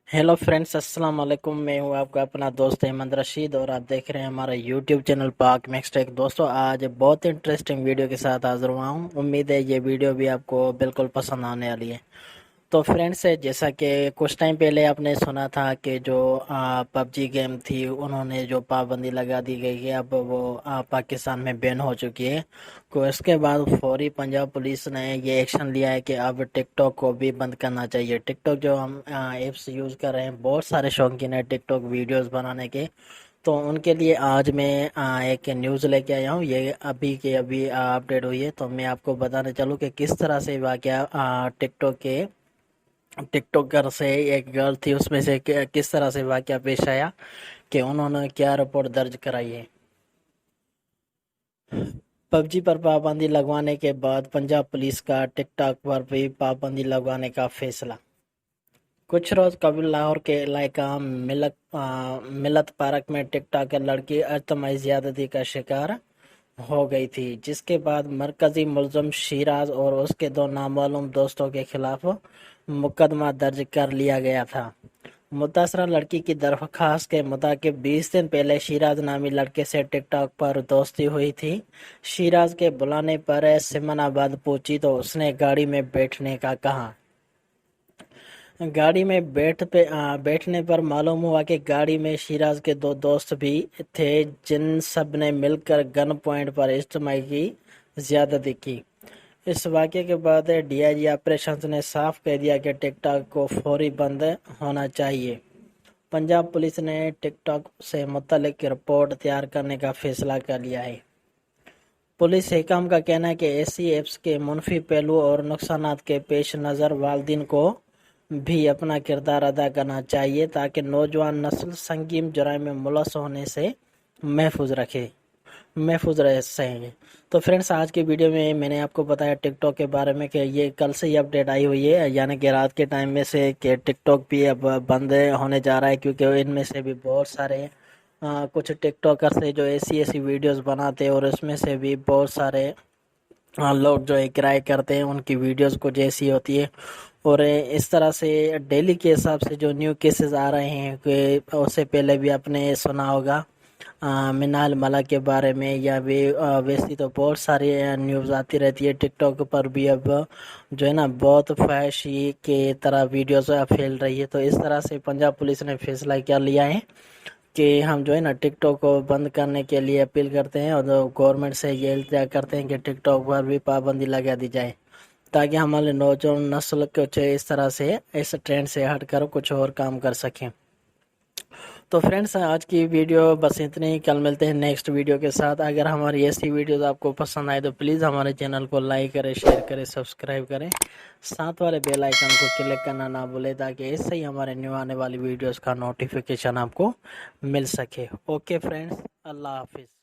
Hello friends, अस्सलाम वालेकुम। मैं हूँ आपका अपना दोस्त अहमद रशीद और आप देख रहे हैं हमारा यूट्यूब चैनल पाक मैक्सटेक। दोस्तों, आज बहुत इंटरेस्टिंग वीडियो के साथ हाजिर हुआ हूँ। उम्मीद है ये वीडियो भी आपको बिल्कुल पसंद आने वाली है। तो फ्रेंड्स, जैसा कि कुछ टाइम पहले आपने सुना था कि जो पबजी गेम थी उन्होंने जो पाबंदी लगा दी गई है, अब वो पाकिस्तान में बैन हो चुकी है। तो इसके बाद फौरी पंजाब पुलिस ने ये एक्शन लिया है कि अब टिकटॉक को भी बंद करना चाहिए। टिकटॉक जो हम ऐप्स यूज़ कर रहे हैं, बहुत सारे शौकीन हैं टिकटॉक वीडियोस बनाने के। तो उनके लिए आज मैं एक न्यूज़ लेके आया हूँ। ये अभी के अभी अपडेट हुई है, तो मैं आपको बताने चलूँ कि किस तरह से वाकया टिकटॉक के टिकटॉकर से एक गर्ल थी, उसमें से किस तरह से वाकया पेश आया कि उन्होंने क्या रिपोर्ट दर्ज कराई है। पबजी पर पाबंदी लगवाने के बाद पंजाब पुलिस का टिकटॉक पर भी पाबंदी लगवाने का फैसला। कुछ रोज कबल लाहौर के इलाका मिलत पार्क में टिकटॉकर लड़की अजतमाही ज्यादती का शिकार हो गई थी, जिसके बाद मरकजी मुलजम शिराज और उसके दो नामालूम दोस्तों के खिलाफ मुकदमा दर्ज कर लिया गया था। मुतासरा लड़की की दरख्वास्त के मुताबिक 20 दिन पहले शिराज नामी लड़के से टिकटॉक पर दोस्ती हुई थी। शिराज के बुलाने पर सिमनाबाद पहुंची तो उसने गाड़ी में बैठने का कहा। गाड़ी में बैठने पर मालूम हुआ कि गाड़ी में शिराज के दो दोस्त भी थे, जिन सब ने मिलकर गन पॉइंट पर इज्तिमाई की ज्यादती की। इस वाक़े के बाद डीआईजी ऑपरेशंस ने साफ कह दिया कि टिकटॉक को फौरी बंद होना चाहिए। पंजाब पुलिस ने टिकटॉक से मुतल्लिक रिपोर्ट तैयार करने का फैसला कर लिया है। पुलिस हिकाम का कहना है कि ऐसी ऐप्स के मुनफी पहलू और नुकसानात के पेश नज़र वालिदैन को भी अपना किरदार अदा करना चाहिए, ताकि नौजवान नस्ल संगीन जुराइम में मुलव्वस होने से महफूज रह सकेंगे। तो फ्रेंड्स, आज की वीडियो में मैंने आपको बताया टिकटॉक के बारे में कि ये कल से ही अपडेट आई हुई है, यानी कि रात के टाइम में से कि टिकटॉक भी अब बंद होने जा रहा है, क्योंकि इनमें से भी बहुत सारे कुछ टिकटॉकर से जो ऐसी ऐसी वीडियोस बनाते हैं और उसमें से भी बहुत सारे लोग जो है किराए करते हैं, उनकी वीडियोस कुछ ऐसी होती है। और इस तरह से डेली के हिसाब से जो न्यू केसेस आ रहे हैं, कि उससे पहले भी आपने सुना होगा मिनाल मलक के बारे में, या वैसी तो बहुत सारी न्यूज़ आती रहती है। टिकटॉक पर भी अब जो है ना बहुत फहशी के तरह वीडियोस फैल रही है। तो इस तरह से पंजाब पुलिस ने फैसला क्या लिया है कि हम जो है ना टिकटॉक को बंद करने के लिए अपील करते हैं और गवर्नमेंट से ये इल्तिजा करते हैं कि टिकटॉक पर भी पाबंदी लगा दी जाए, ताकि हमारे नौजवान नस्ल कुछ इस तरह से इस ट्रेंड से हटकर कुछ और काम कर सकें। तो फ्रेंड्स, आज की वीडियो बस इतनी ही। कल मिलते हैं नेक्स्ट वीडियो के साथ। अगर हमारी ऐसी वीडियोस आपको पसंद आए तो प्लीज़ हमारे चैनल को लाइक करें, शेयर करें, सब्सक्राइब करें, साथ वाले बेल आइकन को क्लिक करना ना भूलें, ताकि इससे ही हमारे न्यू आने वाली वीडियोस का नोटिफिकेशन आपको मिल सके। ओके फ्रेंड्स, अल्लाह हाफिज़।